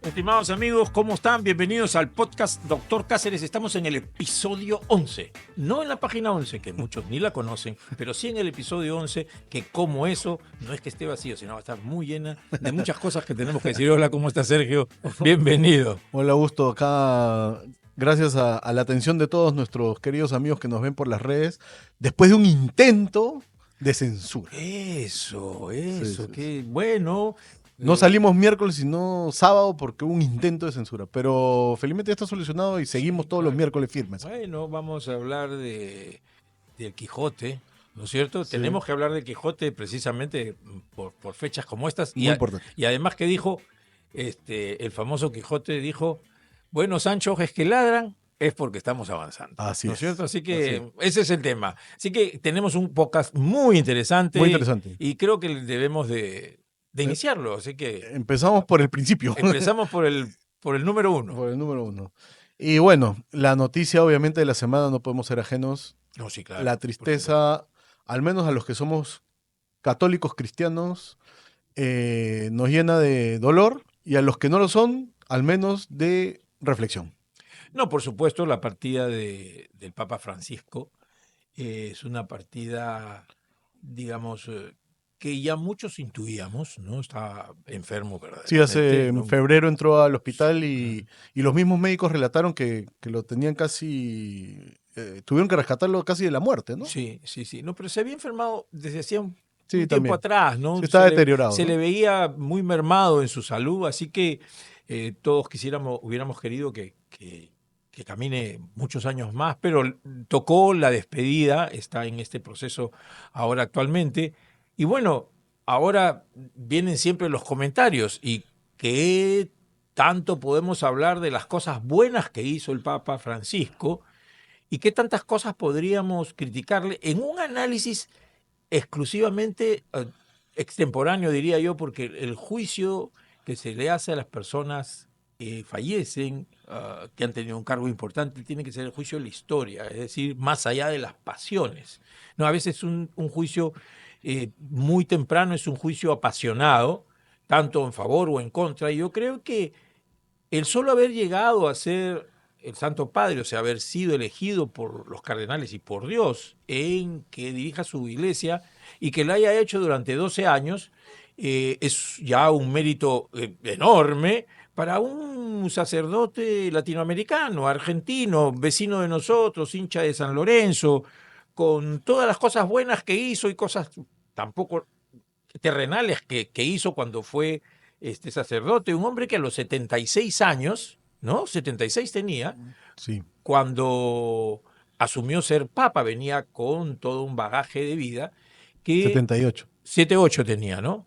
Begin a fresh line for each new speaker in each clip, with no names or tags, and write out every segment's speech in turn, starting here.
Estimados amigos, ¿cómo están? Bienvenidos al podcast Doctor Cáceres. Estamos en el episodio 11. No en la página 11, que muchos ni la conocen, pero sí en el episodio 11, que como eso, no es que esté vacío, sino va a estar muy llena de muchas cosas que tenemos que decir. Hola, ¿cómo está Sergio? Bienvenido.
Hola, Augusto. Acá, gracias a la atención de todos nuestros queridos amigos que nos ven por las redes, después de un intento de censura.
Eso,
Sí.
qué bueno.
No salimos miércoles, sino sábado, porque hubo un intento de censura. Pero felizmente ya está solucionado y seguimos todos los miércoles firmes.
Bueno, vamos a hablar del Quijote, ¿no es cierto?
Sí.
Tenemos que hablar del Quijote precisamente por fechas como estas.
Muy importante.
Y además que dijo, el famoso Quijote dijo, bueno, Sancho, es que ladran, es porque estamos avanzando.
Así
¿No es
es.
cierto? Así que
Así
ese es el tema. Así que tenemos un podcast muy interesante.
Muy interesante.
Y creo que debemos de iniciarlo. Así que
Empezamos por el principio.
empezamos por el número uno.
Por el número uno. Y bueno, la noticia obviamente de la semana no podemos ser ajenos.
No, sí, claro.
La tristeza, al menos a los que somos católicos cristianos, nos llena de dolor, y a los que no lo son, al menos de reflexión.
No, por supuesto, la partida del Papa Francisco es una partida, digamos, que ya muchos intuíamos, ¿no? Está enfermo
Sí,
verdaderamente,
en
¿no?
febrero entró al hospital y los mismos médicos relataron que lo tenían casi, tuvieron que rescatarlo casi de la muerte, ¿no?
Sí, sí, sí. No, pero se había enfermado desde hacía un
Sí,
tiempo
también.
atrás, ¿no?
Sí, está deteriorado,
Se
¿no?
le veía muy mermado en su salud, así que todos hubiéramos querido que camine muchos años más, pero tocó la despedida, está en este proceso ahora actualmente. Y bueno, ahora vienen siempre los comentarios y qué tanto podemos hablar de las cosas buenas que hizo el Papa Francisco y qué tantas cosas podríamos criticarle en un análisis exclusivamente extemporáneo, diría yo, porque el juicio que se le hace a las personas que fallecen, que han tenido un cargo importante, tiene que ser el juicio de la historia, es decir, más allá de las pasiones. No, a veces un juicio muy temprano es un juicio apasionado, tanto en favor o en contra, y yo creo que el solo haber llegado a ser el Santo Padre, o sea, haber sido elegido por los cardenales y por Dios en que dirija su iglesia y que lo haya hecho durante 12 años, es ya un mérito enorme para un sacerdote latinoamericano, argentino, vecino de nosotros, hincha de San Lorenzo, con todas las cosas buenas que hizo y cosas tampoco terrenales que hizo cuando fue este sacerdote, un hombre que a los 76 años, ¿no? 76 tenía,
Sí.
cuando asumió ser papa, venía con todo un bagaje de vida que
78.
78 tenía, ¿no?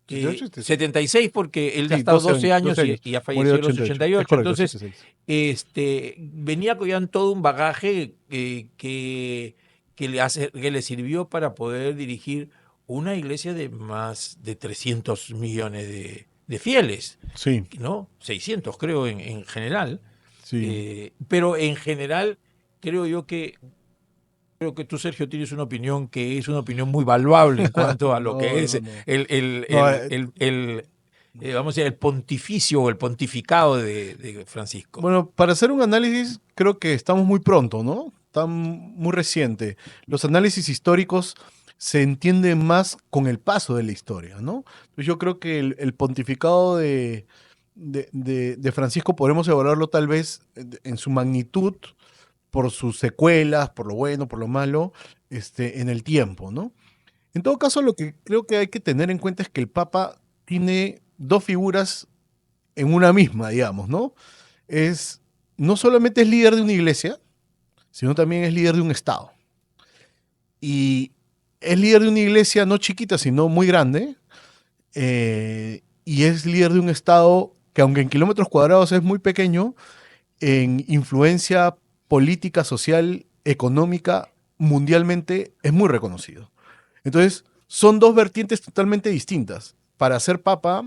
78,
76 porque él ha
sí,
estado 12 años,
12 años.
y ha
Murió
fallecido a los
88.
88.
Es correcto,
Entonces,
76.
venía con todo un bagaje que le sirvió para poder dirigir una iglesia de más de 300 millones de fieles,
Sí,
¿no? 600 creo en general.
sí.
Pero en general creo que tú, Sergio, tienes una opinión que es una opinión muy valuable en cuanto a lo que es
No. No,
vamos a decir, el pontificio o el pontificado de Francisco.
bueno, para hacer un análisis creo que estamos muy pronto, ¿no? Está muy reciente. Los análisis históricos se entienden más con el paso de la historia, ¿no? Entonces yo creo que el pontificado de Francisco podremos evaluarlo tal vez en su magnitud, por sus secuelas, por lo bueno, por lo malo, en el tiempo, ¿no? En todo caso, lo que creo que hay que tener en cuenta es que el Papa tiene dos figuras en una misma, digamos, ¿no? No solamente es líder de una iglesia, sino también es líder de un Estado. Y es líder de una iglesia no chiquita, sino muy grande, y es líder de un Estado que, aunque en kilómetros cuadrados es muy pequeño, en influencia política, social, económica, mundialmente es muy reconocido. Entonces, son dos vertientes totalmente distintas. Para ser papa,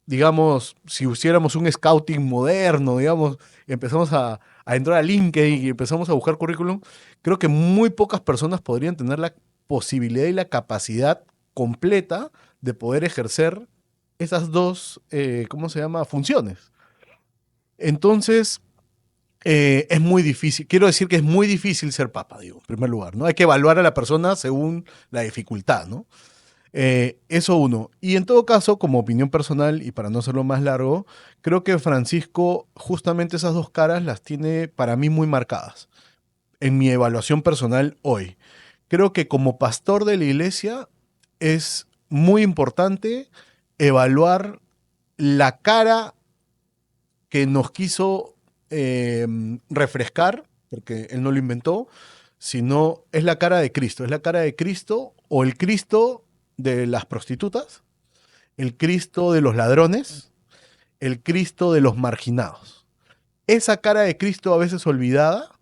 digamos, si hiciéramos un scouting moderno, digamos, empezamos a entrar a LinkedIn y empezamos a buscar currículum, creo que muy pocas personas podrían tener la posibilidad y la capacidad completa de poder ejercer esas dos, ¿cómo se llama? Funciones. Entonces, es muy difícil, quiero decir que es muy difícil ser papa, digo, en primer lugar, ¿no? Hay que evaluar a la persona según la dificultad, ¿no? Eso uno. Y en todo caso, como opinión personal, y para no hacerlo más largo, creo que Francisco justamente esas dos caras las tiene para mí muy marcadas en mi evaluación personal hoy. Creo que como pastor de la iglesia es muy importante evaluar la cara que nos quiso refrescar, porque él no lo inventó, sino es la cara de Cristo. Es la cara de Cristo o el Cristo de las prostitutas, el Cristo de los ladrones, el Cristo de los marginados. Esa cara de Cristo a veces olvidada,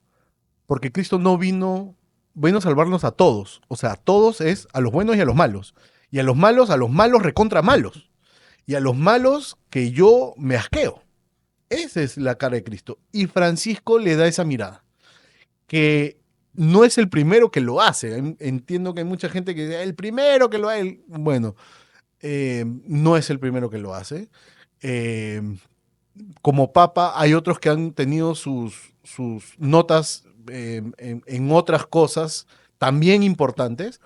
porque Cristo no vino a salvarnos a todos. O sea, a todos es a los buenos y a los malos. Y a los malos recontra malos. Y a los malos que yo me asqueo. Esa es la cara de Cristo. Y Francisco le da esa mirada, que no es el primero que lo hace. Entiendo que hay mucha gente que dice, el primero que lo hace. Bueno, no es el primero que lo hace. Eh, Como papa hay otros que han tenido sus notas en otras cosas también importantes,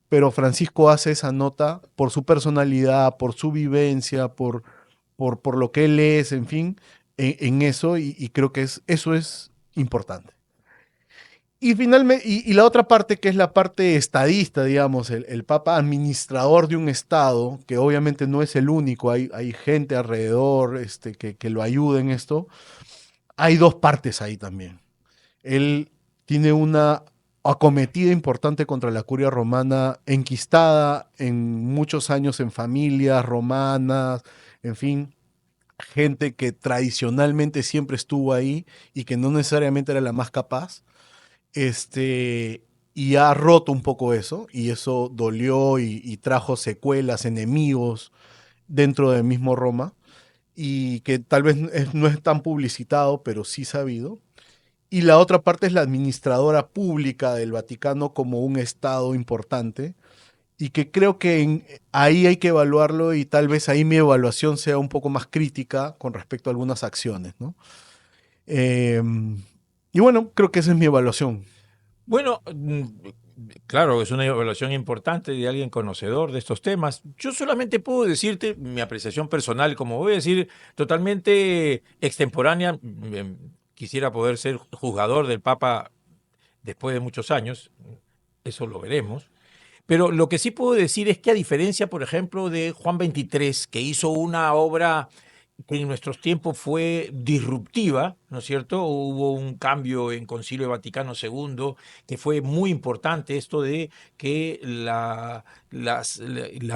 pero Francisco hace esa nota por su personalidad, por su vivencia, por lo que él es, en fin, en eso, y creo que eso es importante. Y finalmente, y la otra parte, que es la parte estadista, digamos, el Papa administrador de un Estado, que obviamente no es el único, hay gente alrededor que lo ayuda en esto. Hay dos partes ahí también. Él tiene una acometida importante contra la curia romana, enquistada en muchos años en familias romanas, en fin, gente que tradicionalmente siempre estuvo ahí y que no necesariamente era la más capaz. Y ha roto un poco eso, y eso dolió y trajo secuelas, enemigos dentro del mismo Roma, y que tal vez no es tan publicitado, pero sí sabido. Y la otra parte es la administradora pública del Vaticano como un estado importante, y que creo que ahí hay que evaluarlo, y tal vez ahí mi evaluación sea un poco más crítica con respecto a algunas acciones, ¿no? Eh, y bueno, creo que esa es mi evaluación.
Bueno, claro, es una evaluación importante de alguien conocedor de estos temas. Yo solamente puedo decirte mi apreciación personal, como voy a decir, totalmente extemporánea. Quisiera poder ser juzgador del Papa después de muchos años, eso lo veremos. Pero lo que sí puedo decir es que a diferencia, por ejemplo, de Juan XXIII, que hizo una obra que en nuestros tiempos fue disruptiva, ¿no es cierto? Hubo un cambio en Concilio Vaticano II que fue muy importante, esto de que la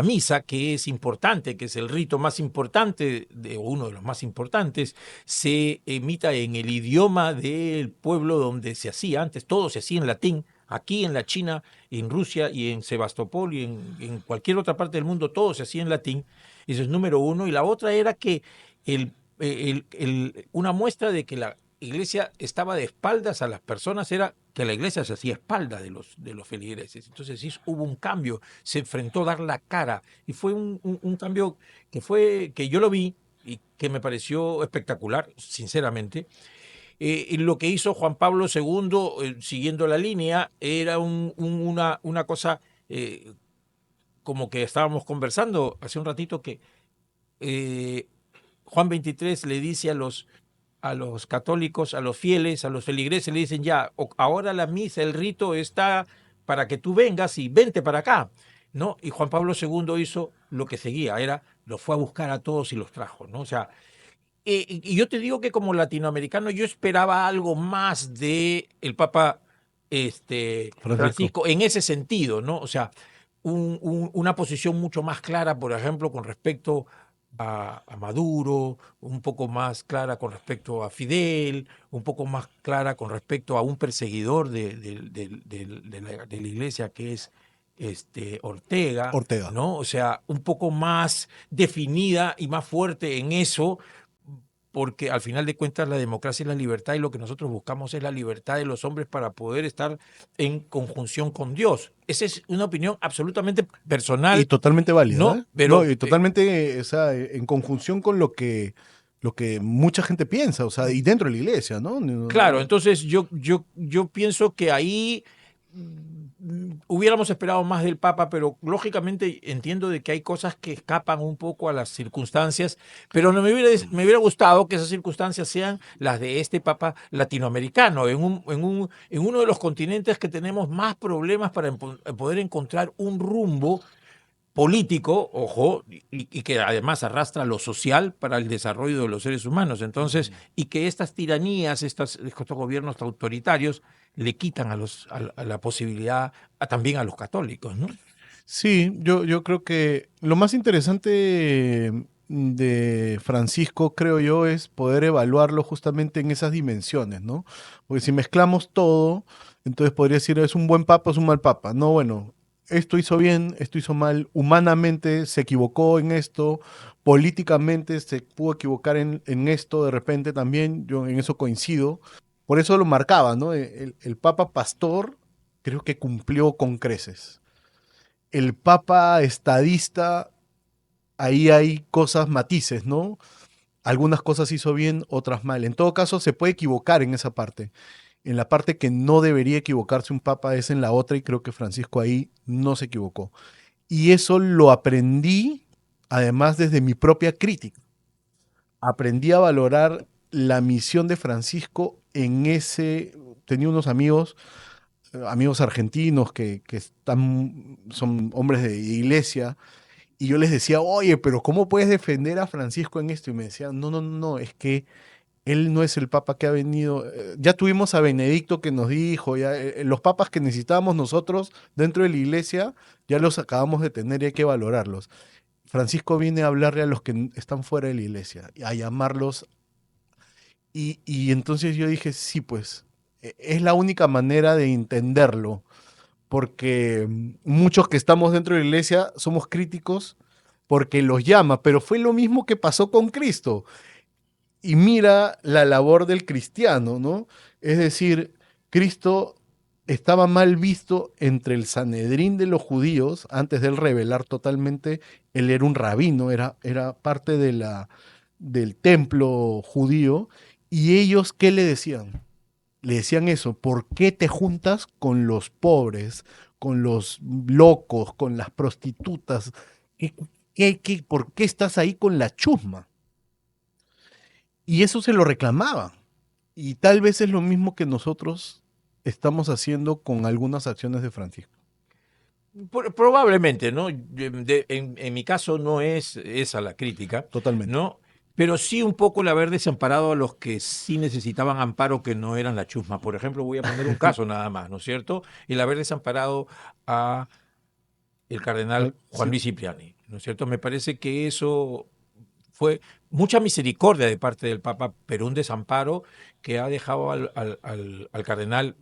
misa, que es importante, que es el rito más importante, o uno de los más importantes, se emita en el idioma del pueblo donde se hacía antes, todo se hacía en latín. Aquí en la China, en Rusia y en Sebastopol y en cualquier otra parte del mundo, todo se hacía en latín. Eso es número uno. Y la otra era que una muestra de que la iglesia estaba de espaldas a las personas era que la iglesia se hacía espalda de los feligreses. Entonces sí hubo un cambio, se enfrentó a dar la cara y fue un cambio que yo lo vi y que me pareció espectacular, sinceramente. Y lo que hizo Juan Pablo II, siguiendo la línea, era una cosa como que estábamos conversando hace un ratito que eh, Juan 23 le dice a los católicos, a los fieles, a los feligreses, le dicen ya, ahora la misa, el rito está para que tú vengas y vente para acá, ¿no? Y Juan Pablo II hizo lo que seguía, los fue a buscar a todos y los trajo, ¿no? O sea, y yo te digo que como latinoamericano yo esperaba algo más de el Papa
Francisco.
Francisco en ese sentido, ¿no? O sea, una posición mucho más clara, por ejemplo, con respecto a Maduro, un poco más clara con respecto a Fidel, un poco más clara con respecto a un perseguidor de la iglesia que es Ortega,
Ortega.
¿no? O sea, un poco más definida y más fuerte en eso, porque al final de cuentas la democracia es la libertad y lo que nosotros buscamos es la libertad de los hombres para poder estar en conjunción con Dios. Esa es una opinión absolutamente
Y
personal,
totalmente válida,
¿no?
¿eh? No,
Pero
y totalmente, o sea, en conjunción con lo que mucha gente piensa, o sea, y dentro de la iglesia, ¿no?
claro, entonces yo pienso que ahí hubiéramos esperado más del Papa, pero lógicamente entiendo de que hay cosas que escapan un poco a las circunstancias, pero no me hubiera gustado que esas circunstancias sean las de este Papa latinoamericano, en uno de los continentes que tenemos más problemas para poder encontrar un rumbo político, ojo, y que además arrastra lo social para el desarrollo de los seres humanos. Entonces, y que estas tiranías, estos gobiernos autoritarios, le quitan a la posibilidad también a los católicos, ¿no?
Sí, yo creo que lo más interesante de Francisco, creo yo, es poder evaluarlo justamente en esas dimensiones, ¿no? Porque si mezclamos todo, entonces podría decir, es un buen papa, es un mal papa. No, bueno, esto hizo bien, esto hizo mal, humanamente se equivocó en esto, políticamente se pudo equivocar en esto de repente también, yo en eso coincido. Por eso lo marcaba, ¿no? El papa pastor creo que cumplió con creces. El papa estadista, ahí hay cosas, matices, ¿no? Algunas cosas hizo bien, otras mal. En todo caso, se puede equivocar en esa parte. En la parte que no debería equivocarse un papa es en la otra y creo que Francisco ahí no se equivocó. Y eso lo aprendí, además, desde mi propia crítica. Aprendí a valorar la misión de Francisco en ese... Tenía unos amigos argentinos que son hombres de iglesia. Y yo les decía, oye, pero ¿cómo puedes defender a Francisco en esto? Y me decían, no, no, no, no, es que él no es el papa que ha venido. Ya tuvimos a Benedicto que nos dijo, ya, los papas que necesitábamos nosotros dentro de la iglesia, ya los acabamos de tener y hay que valorarlos. Francisco viene a hablarle a los que están fuera de la iglesia, a llamarlos. Y entonces yo dije, sí, pues, es la única manera de entenderlo porque muchos que estamos dentro de la iglesia somos críticos porque los llama, pero fue lo mismo que pasó con Cristo. Y mira la labor del cristiano, ¿no? Es decir, Cristo estaba mal visto entre el Sanedrín de los judíos, antes de él revelar totalmente, él era un rabino, era parte del templo judío, y ellos, ¿qué le decían? Le decían eso, ¿por qué te juntas con los pobres, con los locos, con las prostitutas? ¿Por qué estás ahí con la chusma? Y eso se lo reclamaba. Y tal vez es lo mismo que nosotros estamos haciendo con algunas acciones de Francisco.
Probablemente, ¿no? En mi caso no es esa la crítica,
Totalmente.
¿no? Pero sí un poco el haber desamparado a los que sí necesitaban amparo que no eran la chusma. Por ejemplo, voy a poner un caso nada más, ¿no es cierto? El haber desamparado a el cardenal Juan
Sí,
Luis Cipriani, ¿no es cierto? Me parece que eso fue mucha misericordia de parte del Papa, pero un desamparo que ha dejado al cardenal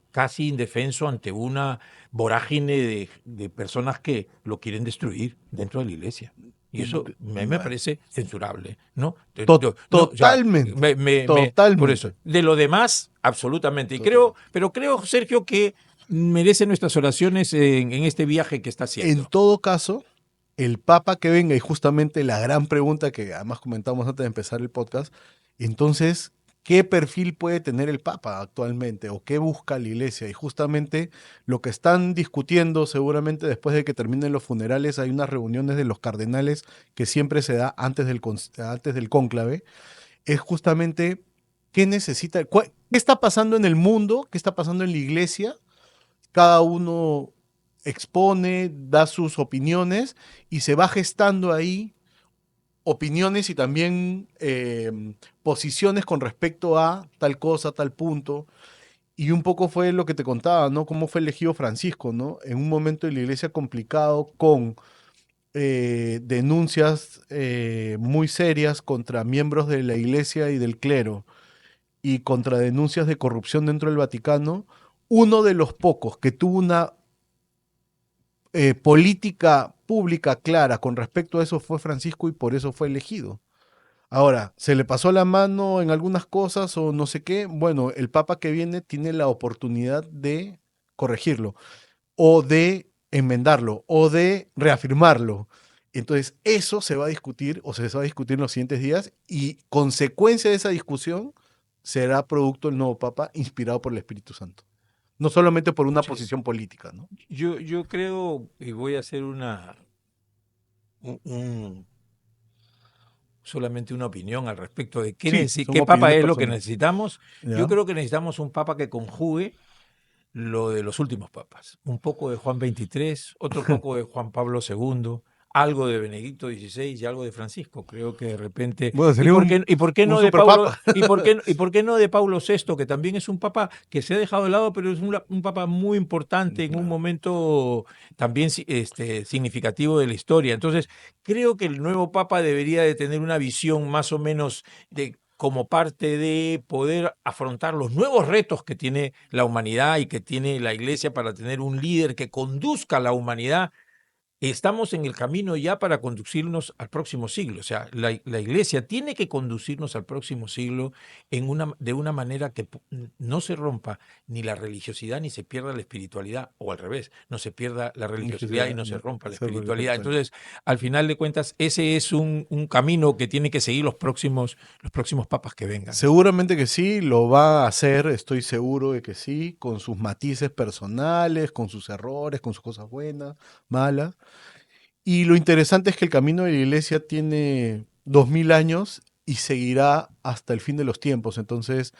casi indefenso ante una vorágine de personas que lo quieren destruir dentro de la iglesia. Y eso a mí me
bueno,
parece censurable, ¿no? No, o sea,
totalmente,
por eso.
totalmente.
De lo demás, absolutamente. Y
Totalmente.
pero creo, Sergio, que merece nuestras oraciones en este viaje que está
En
haciendo.
todo caso, el Papa que venga, y justamente la gran pregunta que además comentamos antes de empezar el podcast, entonces, ¿qué perfil puede tener el Papa actualmente o qué busca la Iglesia? Y justamente lo que están discutiendo, seguramente después de que terminen los funerales, hay unas reuniones de los cardenales que siempre se da antes del cónclave, es justamente qué necesita, qué está pasando en el mundo, qué está pasando en la Iglesia, cada uno expone, da sus opiniones y se va gestando ahí opiniones y también posiciones con respecto a tal cosa, tal punto. Y un poco fue lo que te contaba, ¿no? Cómo fue elegido Francisco, ¿no? En un momento de la iglesia complicado con denuncias muy serias contra miembros de la iglesia y del clero y contra denuncias de corrupción dentro del Vaticano, uno de los pocos que tuvo una política pública clara con respecto a eso fue Francisco y por eso fue elegido. Ahora, ¿se le pasó la mano en algunas cosas o no sé qué? Bueno, el papa que viene tiene la oportunidad de corregirlo o de enmendarlo o de reafirmarlo. Entonces, eso se va a discutir o se va a discutir en los siguientes días y consecuencia de esa discusión será producto del nuevo papa inspirado por el Espíritu Santo. No solamente por una
Sí.
posición política, ¿no?
Yo creo, y voy a hacer un- un- solamente una opinión al respecto de
Sí, son
qué papa
opiniones
es lo que
personales.
necesitamos. Yo
¿Ya?
creo que necesitamos un papa que conjugue lo de los últimos papas. Un poco de Juan XXIII, otro poco de Juan Pablo II, algo de Benedicto XVI y algo de Francisco. Creo que de repente.
Bueno, sería
Y por qué
un
no de Paulo?
superpapa.
Y por qué no de Paulo VI, que también es un papa que se ha dejado de lado, pero es un papa muy importante en un
Claro.
momento también significativo de la historia. Entonces, creo que el nuevo papa debería de tener una visión más o menos de como parte de poder afrontar los nuevos retos que tiene la humanidad y que tiene la iglesia para tener un líder que conduzca a la humanidad. Estamos en el camino ya para conducirnos al próximo siglo. O sea, la iglesia tiene que conducirnos al próximo siglo de una manera que no se rompa ni la religiosidad ni se pierda la espiritualidad, o al revés, no se pierda la religiosidad y no se rompa la espiritualidad. Entonces, al final de cuentas, ese es un camino que tienen que seguir los próximos papas que vengan.
Seguramente que sí, lo va a hacer, estoy seguro de que sí, con sus matices personales, con sus errores, con sus cosas buenas, malas. Y lo interesante es que el camino de la iglesia tiene 2000 años y seguirá hasta el fin de los tiempos. Entonces,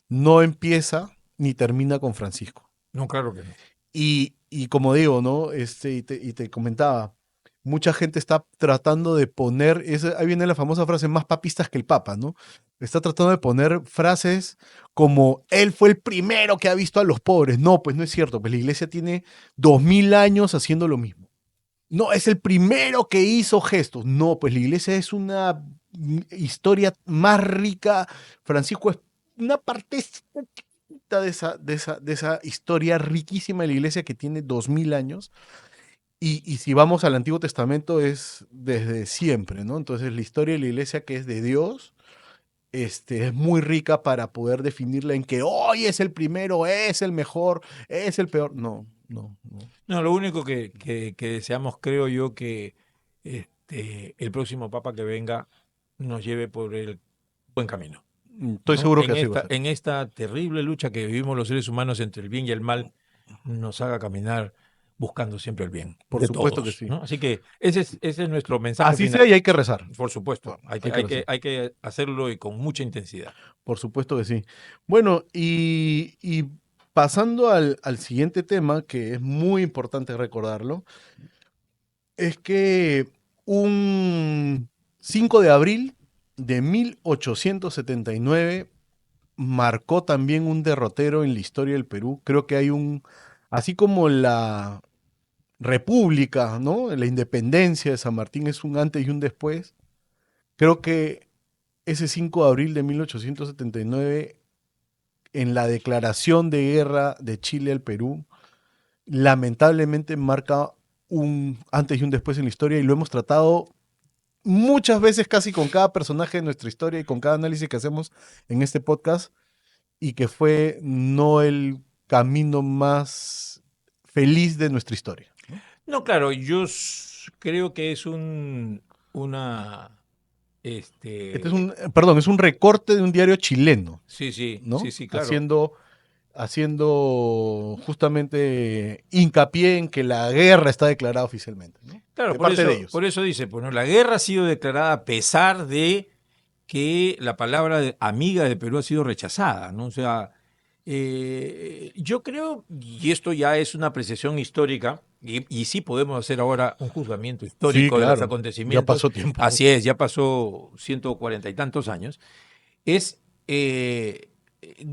no empieza ni termina con Francisco.
No, claro que no.
Y como digo, ¿no? Y te comentaba, mucha gente está tratando de poner, ahí viene la famosa frase, más papistas que el Papa, ¿no? Está tratando de poner frases como, él fue el primero que ha visto a los pobres. No, pues no es cierto, pues la iglesia tiene 2000 años haciendo lo mismo. No, es el primero que hizo gestos. No, pues la iglesia es una historia más rica. Francisco es una parte de esa historia riquísima de la iglesia que tiene 2000 años. Y si vamos al Antiguo Testamento es desde siempre, ¿no? Entonces la historia de la iglesia que es de Dios es muy rica para poder definirla en que hoy es el primero, es el mejor, es el peor. No, no, no.
No, lo único que deseamos, creo yo, que el próximo papa que venga nos lleve por el buen camino,
Estoy
¿no?
seguro que así va a ser.
En esta terrible lucha que vivimos los seres humanos entre el bien y el mal, nos haga caminar buscando siempre el bien
Por
de
supuesto que
todos,
sí.
¿no? Así que ese es nuestro mensaje
Así sea
final.
y hay que rezar.
Por supuesto,
Bueno, hay que rezar.
hay que hacerlo y con mucha intensidad.
Por supuesto que sí. Bueno, y pasando al siguiente tema, que es muy importante recordarlo, es que un 5 de abril de 1879 marcó también un derrotero en la historia del Perú. Creo que hay así como la República, ¿no? La independencia de San Martín es un antes y un después. Creo que ese 5 de abril de 1879, en la declaración de guerra de Chile al Perú, lamentablemente marca un antes y un después en la historia y lo hemos tratado muchas veces casi con cada personaje de nuestra historia y con cada análisis que hacemos en este podcast y que fue no el camino más feliz de nuestra historia, ¿no?
No, claro, creo que es una,
Este
este,
perdón, es un recorte de un diario chileno,
sí,
¿no?
sí, claro.
Haciendo justamente hincapié en que la guerra está declarada oficialmente, ¿no?
Claro,
De parte de ellos.
por eso dice, pues, ¿no? La guerra ha sido declarada a pesar de que la palabra amiga de Perú ha sido rechazada, ¿no? O sea, yo creo, y esto ya es una apreciación histórica, y sí podemos hacer ahora un juzgamiento
Sí,
histórico de los
claro. Ya
acontecimientos,
pasó tiempo.
así es, ya pasó 140 y tantos años, es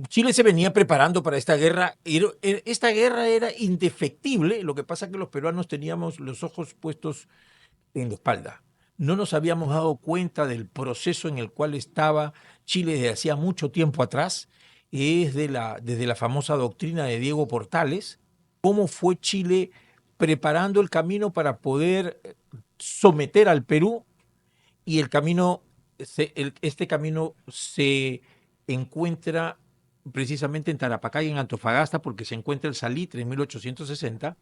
Chile se venía preparando para esta guerra. Esta guerra era indefectible. Lo que pasa es que los peruanos teníamos los ojos puestos en la espalda. No nos habíamos dado cuenta del proceso en el cual estaba Chile desde hacía mucho tiempo atrás. Es desde la famosa doctrina de Diego Portales, cómo fue Chile preparando el camino para poder someter al Perú y el camino este camino se encuentra precisamente en Tarapacá y en Antofagasta, porque se encuentra el salitre en 1860,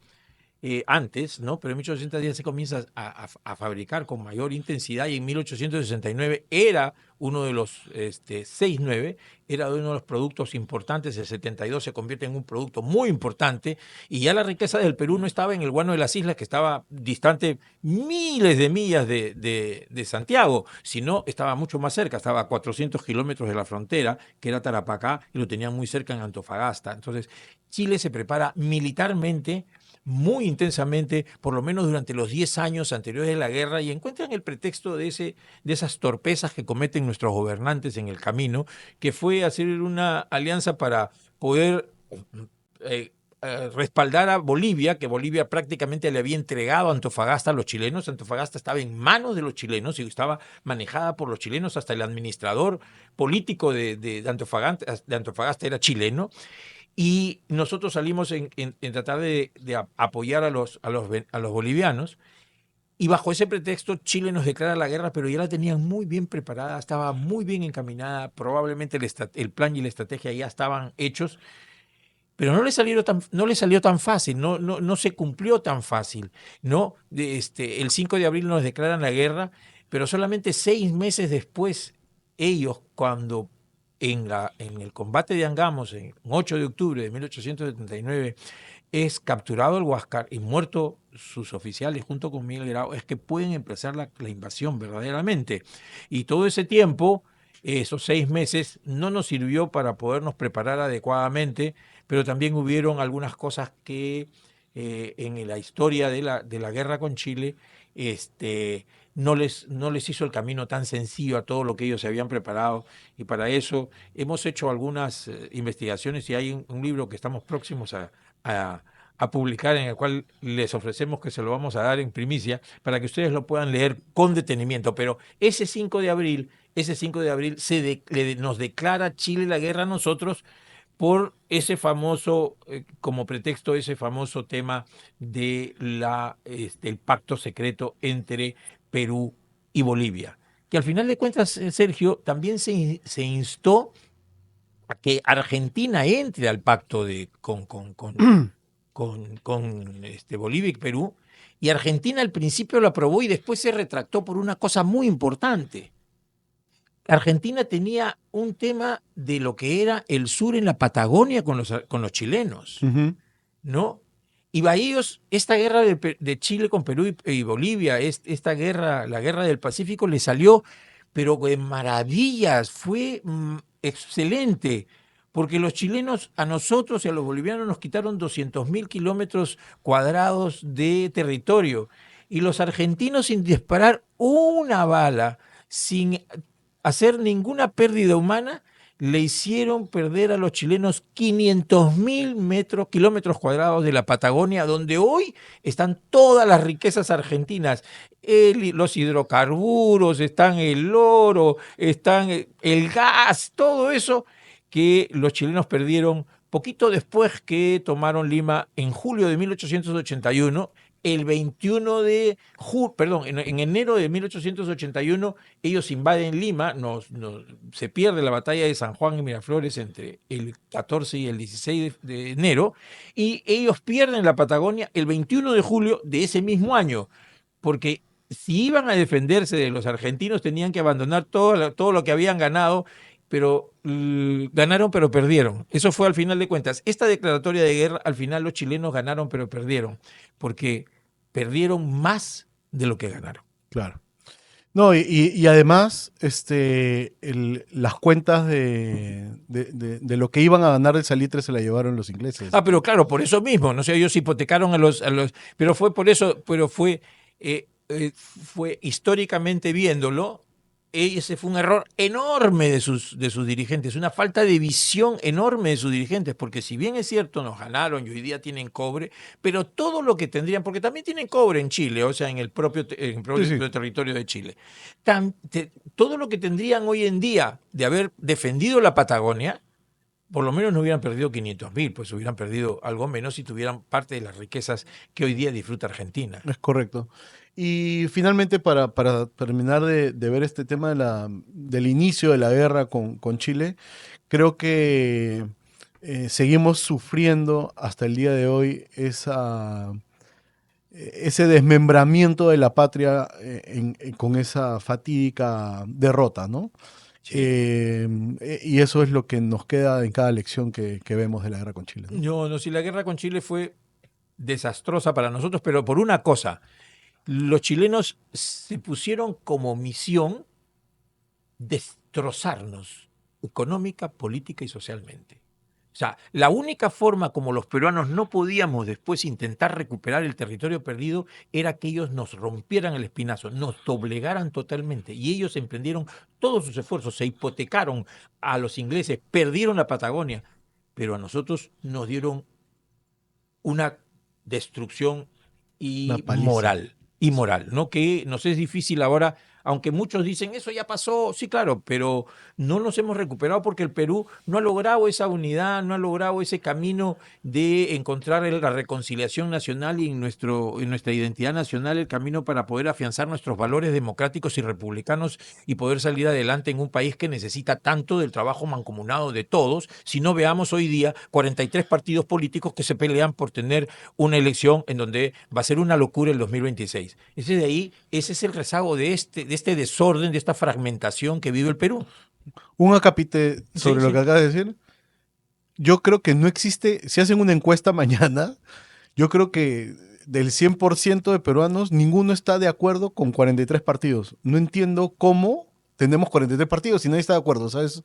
antes, ¿no? Pero en 1860 ya se comienza a fabricar con mayor intensidad y en 1869 era uno de los 69, era uno de los productos importantes. El 72 se convierte en un producto muy importante y ya la riqueza del Perú no estaba en el Guano de las Islas, que estaba distante miles de millas de Santiago, sino estaba mucho más cerca, estaba a 400 kilómetros de la frontera, que era Tarapacá, y lo tenían muy cerca en Antofagasta. Entonces, Chile se prepara militarmente muy intensamente, por lo menos durante los 10 años anteriores a la guerra, y encuentran el pretexto de esas torpezas que cometen nuestros gobernantes en el camino, que fue hacer una alianza para poder eh, respaldar a Bolivia, que Bolivia prácticamente le había entregado a Antofagasta a los chilenos. Antofagasta estaba en manos de los chilenos y estaba manejada por los chilenos, hasta el administrador político de Antofagasta era chileno. Y nosotros salimos en tratar de apoyar a los bolivianos. Y bajo ese pretexto, Chile nos declara la guerra, pero ya la tenían muy bien preparada, estaba muy bien encaminada. Probablemente el plan y la estrategia ya estaban hechos, pero no le salió tan fácil, no se cumplió tan fácil, ¿no? El 5 de abril nos declaran la guerra, pero solamente 6 meses después, ellos, cuando en el combate de Angamos, en 8 de octubre de 1879, es capturado el Huáscar y muerto sus oficiales junto con Miguel Grau, es que pueden empezar la invasión verdaderamente. Y todo ese tiempo, esos 6 meses, no nos sirvió para podernos preparar adecuadamente, pero también hubieron algunas cosas que en la historia de la guerra con Chile, no les hizo el camino tan sencillo a todo lo que ellos se habían preparado, y para eso hemos hecho algunas investigaciones, y hay un libro que estamos próximos a, a publicar, en el cual les ofrecemos que se lo vamos a dar en primicia para que ustedes lo puedan leer con detenimiento. Pero ese 5 de abril nos declara Chile la guerra a nosotros por ese famoso, como pretexto, ese famoso tema el pacto secreto entre Perú y Bolivia, que al final de cuentas, Sergio, también se instó a que Argentina entre al pacto con Bolivia y Perú, y Argentina al principio lo aprobó y después se retractó por una cosa muy importante. Argentina tenía un tema de lo que era el sur en la Patagonia con los chilenos,
Ujú.
¿no? Y a ellos, esta guerra de Chile con Perú y Bolivia, esta guerra, la guerra del Pacífico, le salió, pero de maravillas, fue excelente, porque los chilenos a nosotros y a los bolivianos nos quitaron 200.000 kilómetros cuadrados de territorio, y los argentinos, sin disparar una bala, sin hacer ninguna pérdida humana, le hicieron perder a los chilenos 500.000 kilómetros cuadrados de la Patagonia, donde hoy están todas las riquezas argentinas, los hidrocarburos, están el oro, están el gas, todo eso que los chilenos perdieron poquito después que tomaron Lima en julio de 1881. El 21 de perdón, en enero de 1881 ellos invaden Lima, se pierde la batalla de San Juan y Miraflores entre el 14 y el 16 de enero, y ellos pierden la Patagonia el 21 de julio de ese mismo año, porque si iban a defenderse de los argentinos tenían que abandonar todo lo que habían ganado, pero ganaron pero perdieron. Eso fue al final de cuentas. Esta declaratoria de guerra, al final los chilenos ganaron pero perdieron, porque perdieron más de lo que ganaron.
Claro. No, y además, las cuentas de lo que iban a ganar del salitre se la llevaron los ingleses.
Pero claro, por eso mismo, no sé, ellos hipotecaron pero fue por eso, fue históricamente viéndolo, ese fue un error enorme de sus dirigentes, una falta de visión enorme de sus dirigentes, porque si bien es cierto, nos ganaron y hoy día tienen cobre, pero todo lo que tendrían, porque también tienen cobre en Chile, o sea, en el propio
Sí, sí.
territorio de Chile, todo lo que tendrían hoy en día de haber defendido la Patagonia, por lo menos no hubieran perdido 500.000, pues hubieran perdido algo menos si tuvieran parte de las riquezas que hoy día disfruta Argentina.
Es correcto. Y finalmente, para terminar de ver este tema del inicio de la guerra con Chile, creo que seguimos sufriendo hasta el día de hoy ese desmembramiento de la patria con esa fatídica derrota, ¿no?
Sí.
Y eso es lo que nos queda en cada lección que vemos de la guerra con Chile, ¿no?
No, no, si la guerra con Chile fue desastrosa para nosotros, pero por una cosa, los chilenos se pusieron como misión destrozarnos económica, política y socialmente. O sea, la única forma como los peruanos no podíamos después intentar recuperar el territorio perdido era que ellos nos rompieran el espinazo, nos doblegaran totalmente. Y ellos emprendieron todos sus esfuerzos, se hipotecaron a los ingleses, perdieron la Patagonia, pero a nosotros nos dieron una destrucción
Una paliza.
y moral, ¿no? Que nos es difícil ahora, aunque muchos dicen eso ya pasó, sí, claro, pero no nos hemos recuperado porque el Perú no ha logrado esa unidad, no ha logrado ese camino de encontrar la reconciliación nacional y en nuestra identidad nacional el camino para poder afianzar nuestros valores democráticos y republicanos y poder salir adelante en un país que necesita tanto del trabajo mancomunado de todos. Si no, veamos hoy día 43 partidos políticos que se pelean por tener una elección en donde va a ser una locura el 2026. Ese es el rezago de este desorden, de esta fragmentación que vive el Perú.
Un acápite
Sí,
sobre lo que
sí.
acabas de decir. Yo creo que no existe, si hacen una encuesta mañana, yo creo que del 100% de peruanos, ninguno está de acuerdo con 43 partidos. No entiendo cómo tenemos 43 partidos y nadie está de acuerdo. ¿Sabes?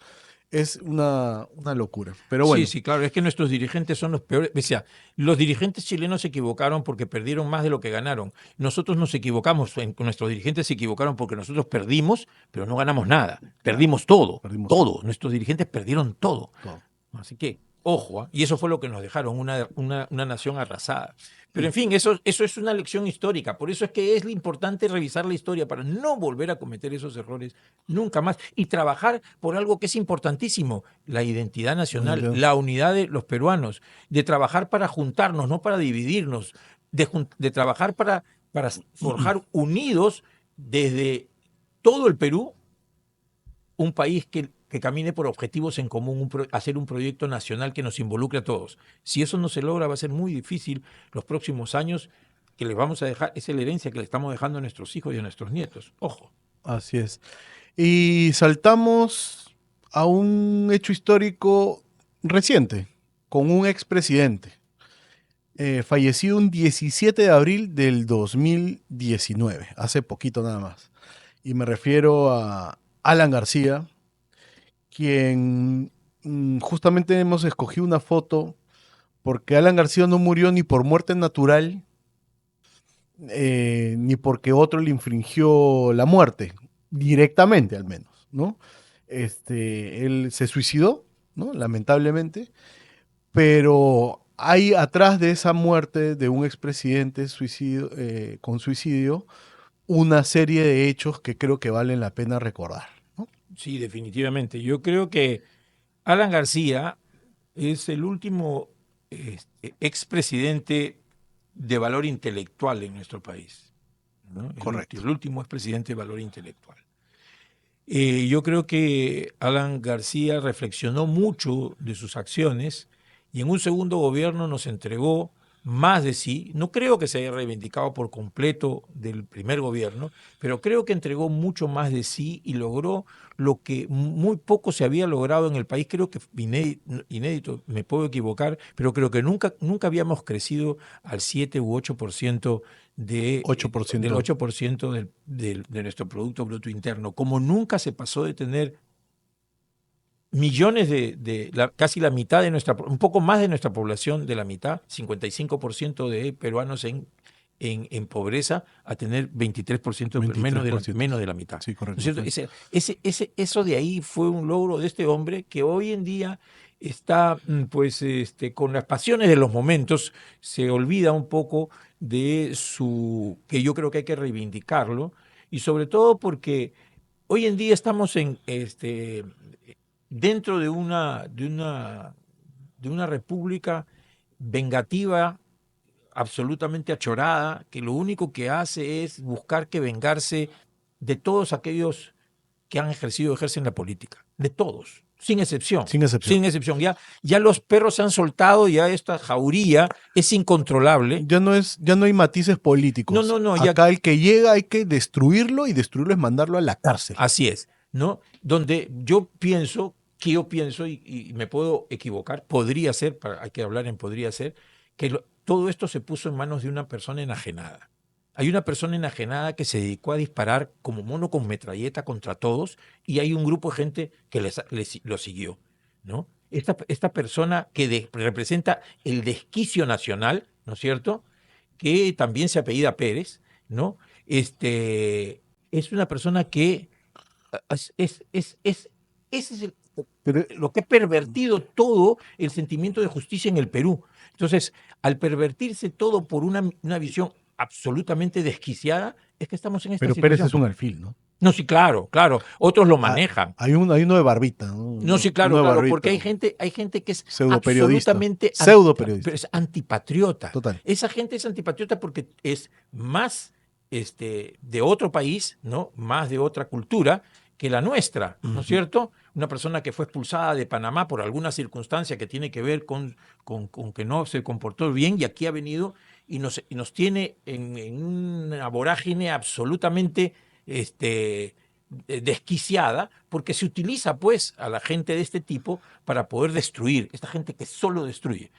Es una locura. Pero
Sí,
bueno,
sí, claro, es que nuestros dirigentes son los peores. O sea, los dirigentes chilenos se equivocaron porque perdieron más de lo que ganaron. Nosotros nos equivocamos, nuestros dirigentes se equivocaron porque nosotros perdimos, pero no ganamos nada.
claro,
Perdimos todo,
perdimos
todo. Nuestros dirigentes perdieron todo.
todo.
Así que, ojo, ¿ah? Y eso fue lo que nos dejaron, una nación arrasada. Pero
Y
en fin, eso es una lección histórica. Por eso es que es importante revisar la historia para no volver a cometer esos errores nunca más y trabajar por algo que es importantísimo, la identidad nacional, la unidad de los peruanos, de trabajar para juntarnos, no para dividirnos, de trabajar para forjar unidos desde todo el Perú un país que camine por objetivos en común, hacer un proyecto nacional que nos involucre a todos. Si eso no se logra, va a ser muy difícil los próximos años que les vamos a dejar, esa es la herencia que le estamos dejando a nuestros hijos y a nuestros nietos. Ojo.
así es. Y saltamos a un hecho histórico reciente, con un expresidente, fallecido un 17 de abril del 2019, hace poquito nada más. Y me refiero a Alan García, quien justamente hemos escogido una foto porque Alan García no murió ni por muerte natural, ni porque otro le infringió la muerte, directamente al menos, ¿no? Él se suicidó, ¿no? Lamentablemente, pero hay atrás de esa muerte de un expresidente con suicidio una serie de hechos que creo que valen la pena recordar, ¿no?
Sí, definitivamente. Yo creo que Alan García es el último expresidente de valor intelectual en nuestro país, ¿no?
Correcto.
El último expresidente de valor intelectual. Yo creo que Alan García reflexionó mucho de sus acciones y en un segundo gobierno nos entregó más de sí. No creo que se haya reivindicado por completo del primer gobierno, pero creo que entregó mucho más de sí y logró lo que muy poco se había logrado en el país. Creo que inédito, me puedo equivocar, pero creo que nunca habíamos crecido al 7 u 8% del
8%.
8% de nuestro Producto Bruto Interno. Como nunca se pasó de tener millones casi la mitad de un poco más de nuestra población, de la mitad, 55% de peruanos en pobreza, a tener 23%, menos
23%.
de la mitad.
Sí,
¿No es
correcto.
cierto? Eso de ahí fue un logro de este hombre que hoy en día está, pues, con las pasiones de los momentos, se olvida un poco de que yo creo que hay que reivindicarlo, y sobre todo porque hoy en día estamos dentro de una república vengativa, absolutamente achorada, que lo único que hace es buscar que vengarse de todos aquellos que han ejercen la política, de todos, sin excepción.
Sin excepción.
Sin excepción. Ya los perros se han soltado, ya esta jauría es incontrolable.
Ya no hay matices políticos.
No,
Acá el que llega hay que destruirlo, y destruirlo es mandarlo a la cárcel.
Así es, ¿no? Donde yo pienso, y me puedo equivocar, podría ser, hay que hablar en podría ser, que todo esto se puso en manos de una persona enajenada. Hay una persona enajenada que se dedicó a disparar como mono con metralleta contra todos, y hay un grupo de gente que lo siguió, ¿no? Esta persona que representa el desquicio nacional, ¿no es cierto?, que también se apellida Pérez, ¿no? Es una persona que ese es
Pero
lo que ha pervertido todo el sentimiento de justicia en el Perú. Entonces, al pervertirse todo por una visión absolutamente desquiciada, es que estamos en esta
Pérez
situación.
es un alfil, ¿no?
No, sí, claro, otros lo manejan.
Hay uno de barbita, ¿no?
No, sí, claro,
Uno de barbita.
porque hay gente que es
Pseudoperiodista.
absolutamente
Pseudoperiodista.
pero es antipatriota.
Total.
Esa gente es antipatriota porque es más de otro país, ¿no? Más de otra cultura que la nuestra, ¿no es cierto? Una persona que fue expulsada de Panamá por alguna circunstancia que tiene que ver con que no se comportó bien, y aquí ha venido y nos tiene en una vorágine absolutamente desquiciada, porque se utiliza pues a la gente de este tipo para poder destruir, esta gente que solo destruye.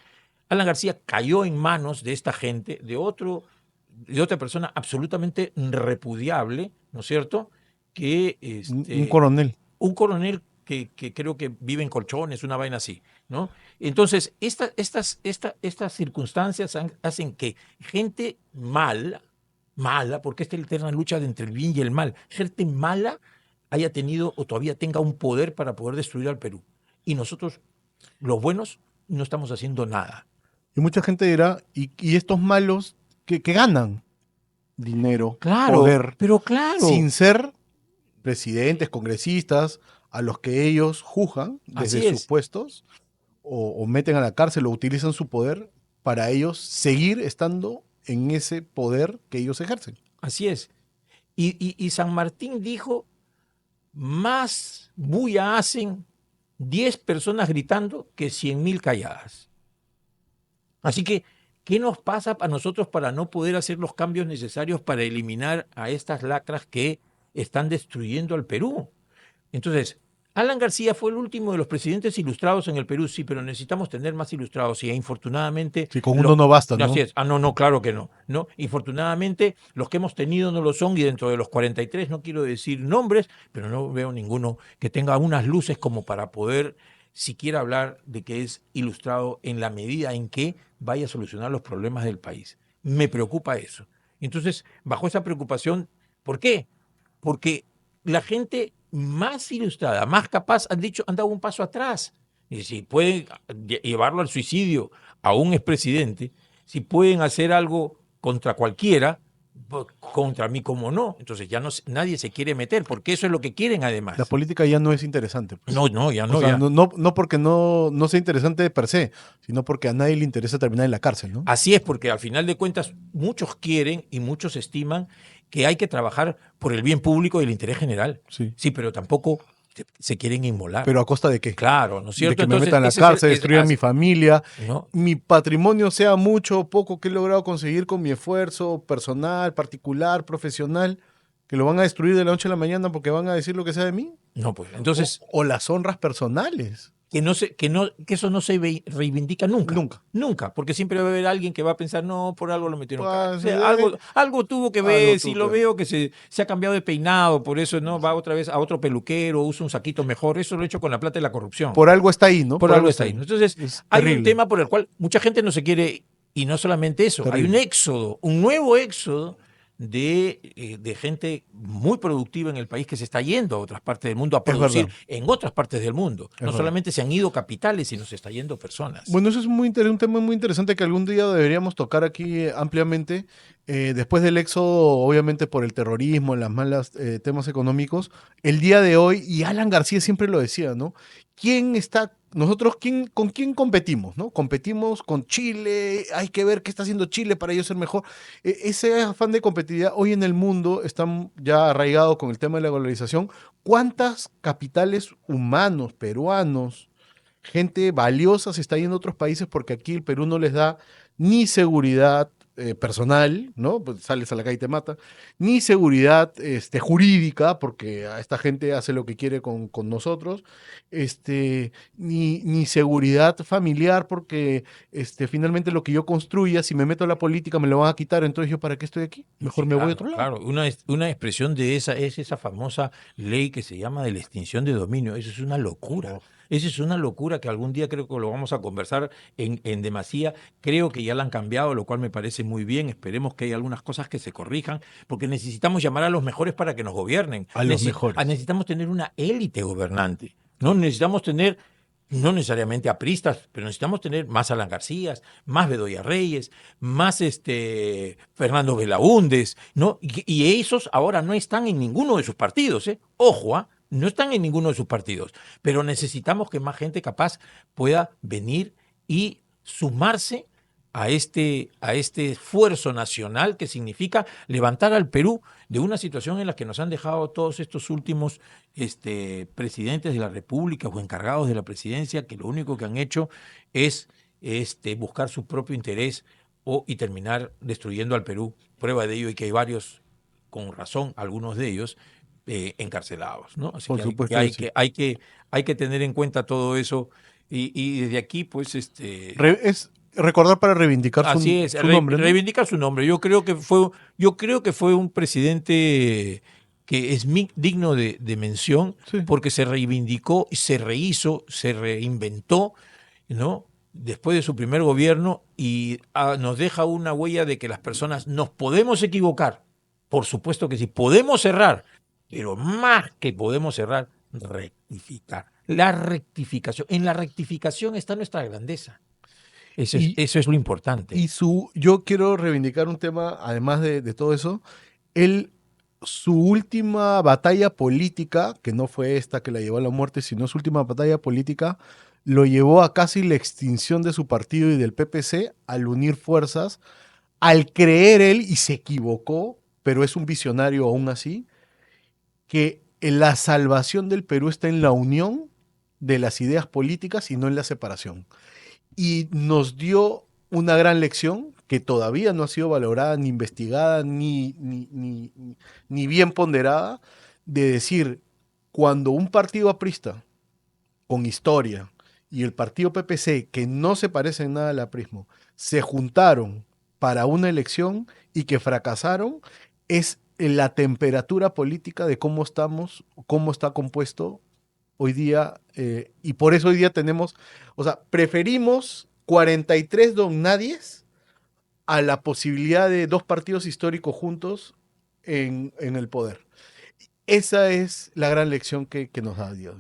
Alan García cayó en manos de esta gente, de otra persona absolutamente repudiable, ¿no es cierto? Que
Un coronel.
Un coronel que creo que vive en colchones, una vaina así, ¿no? Entonces, estas circunstancias hacen que gente mala, porque esta es la eterna lucha entre el bien y el mal, gente mala haya tenido o todavía tenga un poder para poder destruir al Perú. Y nosotros, los buenos, no estamos haciendo nada.
Y mucha gente dirá, ¿y estos malos que ganan? Dinero,
Claro,
poder,
pero claro.
sin ser presidentes, congresistas, a los que ellos juzgan desde sus puestos, o meten a la cárcel o utilizan su poder para ellos seguir estando en ese poder que ellos ejercen.
Así es. Y San Martín dijo, más bulla hacen 10 personas gritando que 100.000 calladas. Así que, ¿qué nos pasa a nosotros para no poder hacer los cambios necesarios para eliminar a estas lacras que están destruyendo al Perú? Entonces, Alan García fue el último de los presidentes ilustrados en el Perú, sí, pero necesitamos tener más ilustrados, y infortunadamente...
Sí, con uno no basta, ¿no?
Así es. No, claro que no. Infortunadamente, los que hemos tenido no lo son, y dentro de los 43, no quiero decir nombres, pero no veo ninguno que tenga unas luces como para poder siquiera hablar de que es ilustrado en la medida en que vaya a solucionar los problemas del país. Me preocupa eso. Entonces, bajo esa preocupación, ¿por qué? Porque la gente más ilustrada, más capaz, han dado un paso atrás. Y si pueden llevarlo al suicidio a un expresidente, si pueden hacer algo contra cualquiera, contra mí como no. Entonces ya nadie se quiere meter, porque eso es lo que quieren además.
La política ya no es interesante. Pues.
Ya no.
O sea, no porque no sea interesante per se, sino porque a nadie le interesa terminar en la cárcel, ¿no?
Así es, porque al final de cuentas muchos quieren y muchos estiman que hay que trabajar por el bien público y el interés general. Sí, pero tampoco se quieren inmolar.
¿Pero a costa de qué?
Claro, ¿no es cierto?
De que me metan a la cárcel, destruyan mi familia,
¿no?
Mi patrimonio, sea mucho o poco que he logrado conseguir con mi esfuerzo personal, particular, profesional, que lo van a destruir de la noche a la mañana porque van a decir lo que sea de mí.
No, pues entonces...
O las honras personales.
Que eso no se reivindica nunca. Nunca, porque siempre va a haber alguien que va a pensar, no, por algo lo metieron. O sea, algo tuvo que ver, si lo veo que se ha cambiado de peinado, por eso no va otra vez a otro peluquero, usa un saquito mejor, eso lo he hecho con la plata de la corrupción.
Por algo está ahí, ¿no?
Por algo está ahí. Entonces, hay
terrible.
un tema por el cual mucha gente no se quiere, y no solamente eso, hay un éxodo, un nuevo éxodo de gente muy productiva en el país que se está yendo a otras partes del mundo a
Es
producir
verdad,
en otras partes del mundo.
es
No
verdad.
solamente se han ido capitales, sino se está yendo personas.
Bueno, eso es un tema muy interesante que algún día deberíamos tocar aquí ampliamente. Después del éxodo, obviamente por el terrorismo, las malas temas económicos, el día de hoy, y Alan García siempre lo decía, ¿no? ¿Con quién competimos, ¿no? Competimos con Chile, hay que ver qué está haciendo Chile para ellos ser mejor. Ese afán de competitividad hoy en el mundo está ya arraigado con el tema de la globalización. ¿Cuántas capitales humanos, peruanos, gente valiosa se está yendo a otros países porque aquí el Perú no les da ni seguridad personal, ¿no? Pues sales a la calle y te mata, ni seguridad jurídica, porque a esta gente hace lo que quiere con nosotros, ni seguridad familiar, porque finalmente lo que yo construya, si me meto a la política, me lo van a quitar, entonces yo, ¿para qué estoy aquí?
Sí,
Mejor me voy a
claro,
otro lado.
claro. Una expresión de esa es esa famosa ley que se llama de la extinción de dominio. Eso es una locura.
Oh,
Eso es una locura que algún día creo que lo vamos a conversar en demasía. Creo que ya la han cambiado, lo cual me parece muy bien. Esperemos que haya algunas cosas que se corrijan, porque necesitamos llamar a los mejores para que nos gobiernen.
a los mejores.
Necesitamos tener una élite gobernante. No necesitamos tener, no necesariamente apristas, pero necesitamos tener más Alan Garcías, más Bedoya Reyes, más Fernando Belaúndes, ¿no? Y esos ahora no están en ninguno de sus partidos, ¿eh? Ojo, ¿ah? No están en ninguno de sus partidos, pero necesitamos que más gente capaz pueda venir y sumarse a este esfuerzo nacional que significa levantar al Perú de una situación en la que nos han dejado todos estos últimos presidentes de la República o encargados de la presidencia, que lo único que han hecho es buscar su propio interés y terminar destruyendo al Perú. Prueba de ello y que hay varios, con razón, algunos de ellos, encarcelados, ¿no? Así
Por
que
supuesto que sí.
hay que tener en cuenta todo eso y desde aquí, pues,
Es recordar para reivindicar
así es,
su nombre, ¿no?
reivindica su nombre. Yo creo que fue un presidente que es digno de mención
Sí.
porque se reivindicó, se rehizo, se reinventó, ¿no? Después de su primer gobierno y nos deja una huella de que las personas nos podemos equivocar. Por supuesto que sí, podemos errar, pero más que podemos errar, rectificar. La rectificación. En la rectificación está nuestra grandeza.
Y,
Eso es lo importante.
yo quiero reivindicar un tema, además de todo eso, él, su última batalla política, que no fue esta que la llevó a la muerte, sino su última batalla política, lo llevó a casi la extinción de su partido y del PPC al unir fuerzas, al creer él, y se equivocó, pero es un visionario aún así, que la salvación del Perú está en la unión de las ideas políticas y no en la separación. Y nos dio una gran lección que todavía no ha sido valorada, ni investigada, ni bien ponderada, de decir, cuando un partido aprista con historia y el partido PPC, que no se parece en nada al aprismo, se juntaron para una elección y que fracasaron, es la temperatura política de cómo estamos, cómo está compuesto hoy día, y por eso hoy día tenemos, o sea, preferimos 43 don nadies a la posibilidad de dos partidos históricos juntos en el poder. Esa es la gran lección que nos da Dios.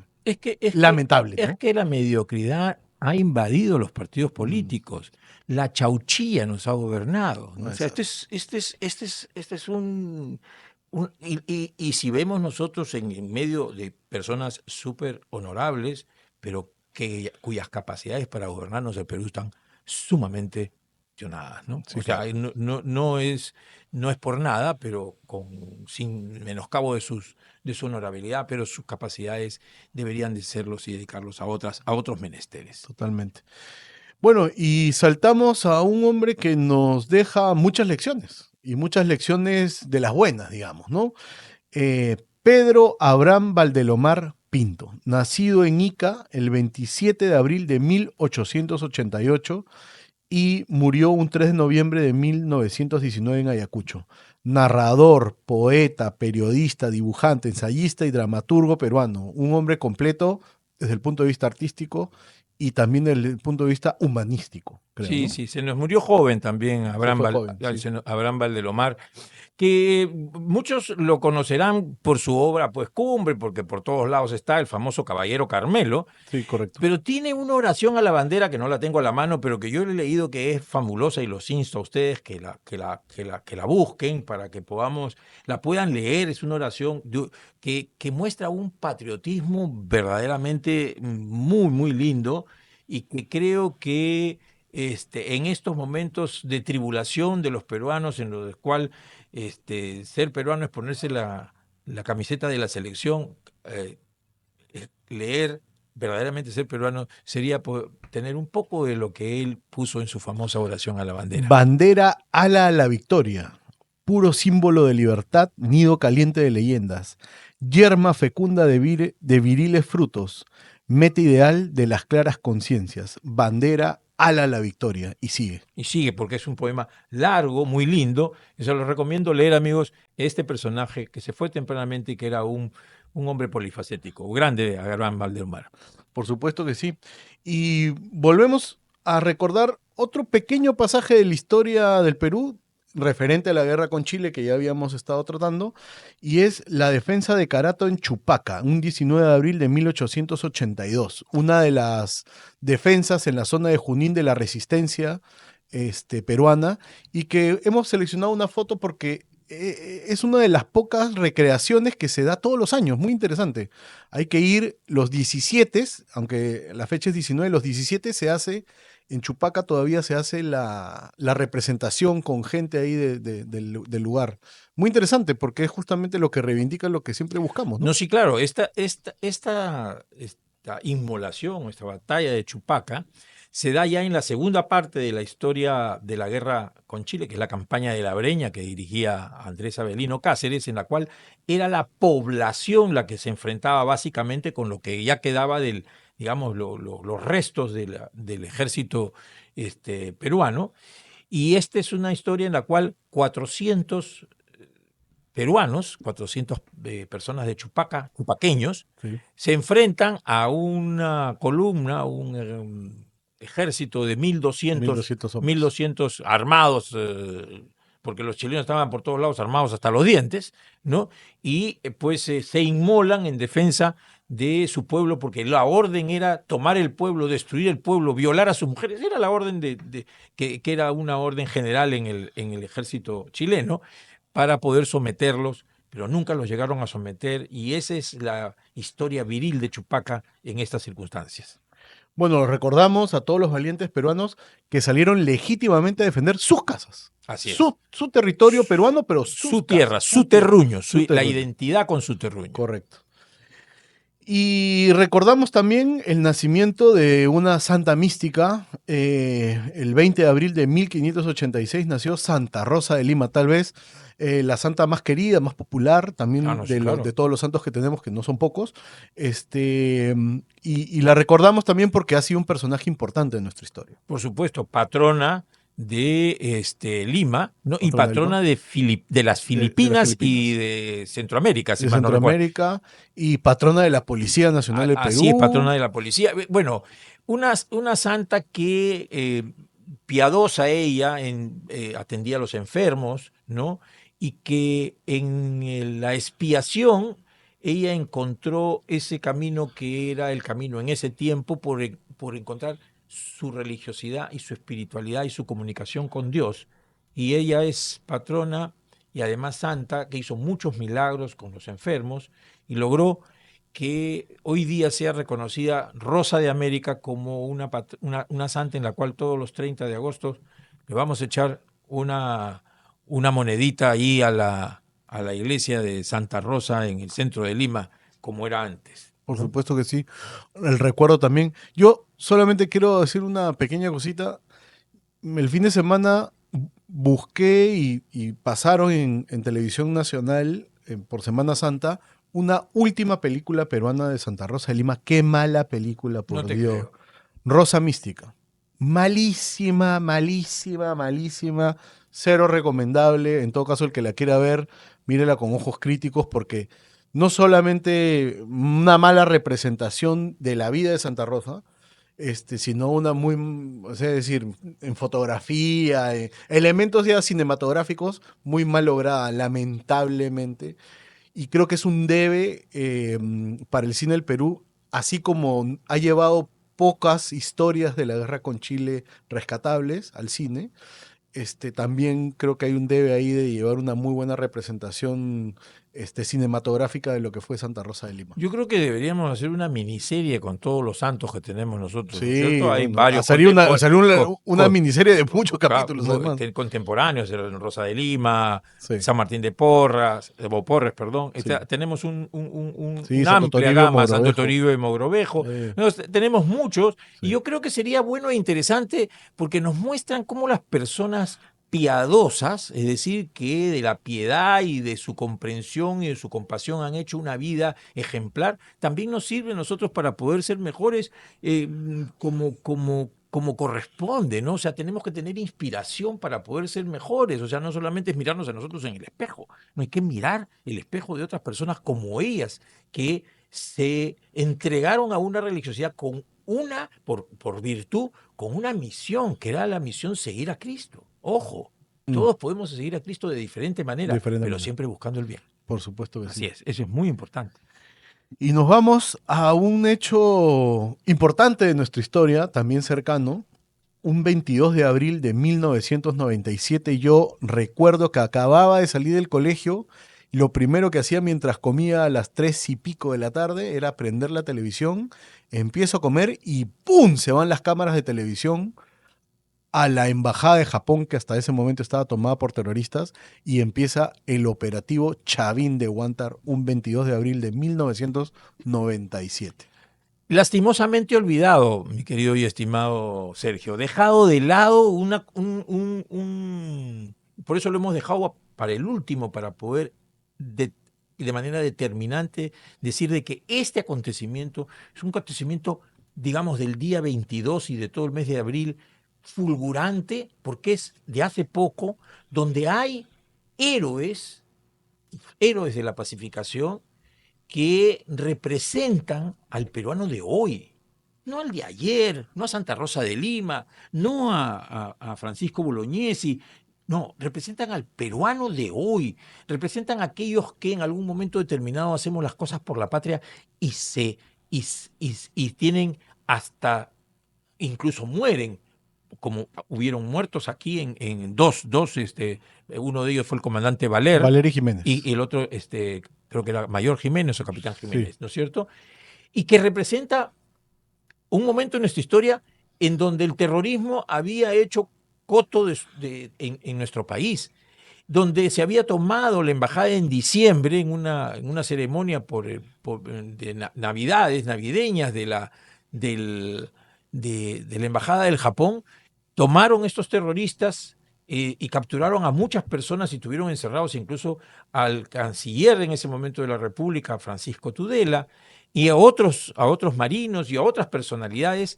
Lamentable,
Es
¿no?
que la mediocridad ha invadido los partidos
Mm,
políticos. La chauchilla nos ha gobernado, ¿no? O sea,
exacto.
este es y si vemos nosotros en medio de personas súper honorables, pero cuyas capacidades para gobernarnos el Perú están sumamente cuestionadas, ¿no?
Sí,
O sea,
claro.
no es por nada, pero sin menoscabo de su honorabilidad, pero sus capacidades deberían de serlos y dedicarlos a otros menesteres.
Totalmente. Bueno, y saltamos a un hombre que nos deja muchas lecciones, y muchas lecciones de las buenas, digamos, ¿no? Pedro Abraham Valdelomar Pinto, nacido en Ica el 27 de abril de 1888 y murió un 3 de noviembre de 1919 en Ayacucho. Narrador, poeta, periodista, dibujante, ensayista y dramaturgo peruano. Un hombre completo desde el punto de vista artístico y también desde el punto de vista humanístico, creo,
Sí,
¿no?
sí, se nos murió joven también
Se fue joven, sí.
Abraham Valdelomar. que muchos lo conocerán por su obra, pues cumbre, porque por todos lados está el famoso Caballero Carmelo,
Sí, correcto.
pero tiene una oración a la bandera que no la tengo a la mano, pero que yo he leído que es fabulosa y los insto a ustedes que la busquen para que la puedan leer. Es una oración que muestra un patriotismo verdaderamente muy, muy lindo y que creo que en estos momentos de tribulación de los peruanos, en los cuales ser peruano es ponerse la camiseta de la selección, leer verdaderamente ser peruano sería tener un poco de lo que él puso en su famosa oración a la bandera.
Bandera ala a la victoria, puro símbolo de libertad, nido caliente de leyendas, yerma fecunda de viriles frutos, meta ideal de las claras conciencias, bandera ala a la victoria. Y sigue.
Y sigue, porque es un poema largo, muy lindo. Y se lo recomiendo leer, amigos, este personaje que se fue tempranamente y que era un hombre polifacético, grande, Agarrán Valdemar.
Por supuesto que sí. Y volvemos a recordar otro pequeño pasaje de la historia del Perú referente a la guerra con Chile que ya habíamos estado tratando, y es la defensa de Carato en Chupaca, un 19 de abril de 1882, una de las defensas en la zona de Junín de la resistencia peruana, y que hemos seleccionado una foto porque es una de las pocas recreaciones que se da todos los años, muy interesante. Hay que ir los 17, aunque la fecha es 19, los 17 se hace, en Chupaca todavía se hace la representación con gente ahí del lugar. Muy interesante porque es justamente lo que reivindica lo que siempre buscamos, ¿no?
No, sí, claro, esta inmolación, esta batalla de Chupaca, se da ya en la segunda parte de la historia de la guerra con Chile, que es la campaña de la Breña que dirigía Andrés Avelino Cáceres, en la cual era la población la que se enfrentaba básicamente con lo que ya quedaba digamos, los restos del ejército peruano. Y esta es una historia en la cual 400 peruanos, 400 personas de Chupaca, chupaqueños,
Sí.
se enfrentan a una columna, un ejército de
1200 hombres.
1200 armados, porque los chilenos estaban por todos lados armados hasta los dientes, ¿no? Y pues se inmolan en defensa de su pueblo, porque la orden era tomar el pueblo, destruir el pueblo, violar a sus mujeres. Era la orden que era una orden general en el ejército chileno para poder someterlos, pero nunca los llegaron a someter, y esa es la historia viril de Chupaca en estas circunstancias.
Bueno, recordamos a todos los valientes peruanos que salieron legítimamente a defender sus casas.
Así es.
Su territorio peruano, pero
su tierra, su terruño, la identidad con su terruño.
Correcto. Y recordamos también el nacimiento de una santa mística. El 20 de abril de 1586 nació Santa Rosa de Lima, tal vez la santa más querida, más popular, también
no, claro.
de todos los santos que tenemos, que no son pocos. Y la recordamos también porque ha sido un personaje importante en nuestra historia.
Por supuesto, patrona de Lima, ¿no? Y patrona de las Filipinas y de Centroamérica, si
de
mal no
Centroamérica, y patrona de la Policía Nacional del Perú.
Así es, patrona de la policía. Bueno, una santa que piadosa ella, atendía a los enfermos, ¿no? Y que en la expiación ella encontró ese camino que era el camino en ese tiempo por encontrar su religiosidad y su espiritualidad y su comunicación con Dios. Y ella es patrona y además santa, que hizo muchos milagros con los enfermos y logró que hoy día sea reconocida Rosa de América como una santa en la cual todos los 30 de agosto le vamos a echar una monedita ahí a la iglesia de Santa Rosa en el centro de Lima, como era antes.
Por supuesto que sí. El recuerdo también. Yo solamente quiero decir una pequeña cosita. El fin de semana busqué y pasaron en televisión nacional por Semana Santa una última película peruana de Santa Rosa de Lima. Qué mala película, por Dios.
Creo.
Rosa Mística. Malísima, malísima, malísima. Cero recomendable. En todo caso, el que la quiera ver, mírela con ojos críticos porque no solamente una mala representación de la vida de Santa Rosa, sino una muy, o sea, es decir, en fotografía, elementos ya cinematográficos muy mal lograda, lamentablemente. Y creo que es un debe para el cine del Perú, así como ha llevado pocas historias de la guerra con Chile rescatables al cine. También creo que hay un debe ahí de llevar una muy buena representación cinematográfica de lo que fue Santa Rosa de Lima.
Yo creo que deberíamos hacer una miniserie con todos los santos que tenemos nosotros, ¿no es
Sí,
cierto? Hay
bueno,
varios
salió una miniserie de muchos capítulos, además.
contemporáneos, Rosa de Lima,
Sí,
San Martín de Porras, de Porres, perdón.
sí.
Tenemos
Sí,
una
Santo
amplia
Toribio de
gama, Santo
Mogrovejo.
Toribio y Mogrovejo.
Eh,
Tenemos muchos, y
sí.
yo creo que sería bueno e interesante porque nos muestran cómo las personas piadosas, es decir, que de la piedad y de su comprensión y de su compasión han hecho una vida ejemplar, también nos sirve a nosotros para poder ser mejores como corresponde, ¿no? O sea, tenemos que tener inspiración para poder ser mejores, o sea, no solamente es mirarnos a nosotros en el espejo, no hay que mirar el espejo de otras personas como ellas, que se entregaron a una religiosidad con por virtud, con una misión, que era la misión seguir a Cristo. Ojo,
Mm,
todos podemos seguir a Cristo de diferente
de
manera,
diferente
pero
manera.
siempre buscando el bien.
Por supuesto que
Así
sí.
es, eso es muy importante.
Y nos vamos a un hecho importante de nuestra historia, también cercano. Un 22 de abril de 1997, yo recuerdo que acababa de salir del colegio y lo primero que hacía mientras comía a las 3:00 y pico de la tarde era prender la televisión, empiezo a comer y ¡pum! Se van las cámaras de televisión a la embajada de Japón, que hasta ese momento estaba tomada por terroristas, y empieza el operativo Chavín de Huántar, un 22 de abril de 1997.
Lastimosamente olvidado, mi querido y estimado Sergio, dejado de lado por eso lo hemos dejado para el último, para poder de manera determinante decir de que este acontecimiento es un acontecimiento, digamos, del día 22 y de todo el mes de abril, fulgurante, porque es de hace poco, donde hay héroes, héroes de la pacificación, que representan al peruano de hoy, no al de ayer, no a Santa Rosa de Lima, no a Francisco Bolognesi, no, representan al peruano de hoy, representan a aquellos que en algún momento determinado hacemos las cosas por la patria y y tienen hasta, incluso mueren, como hubieron muertos aquí en uno de ellos fue el comandante Valer,
Valery Jiménez.
y el otro, creo que era Mayor Jiménez o Capitán
Sí.
Jiménez, ¿no es cierto? Y que representa un momento en nuestra historia en donde el terrorismo había hecho coto en nuestro país, donde se había tomado la embajada en diciembre en una ceremonia de navidades, navideñas del, de la embajada del Japón, tomaron estos terroristas y capturaron a muchas personas y tuvieron encerrados incluso al canciller en ese momento de la República, Francisco Tudela, y a otros marinos y a otras personalidades.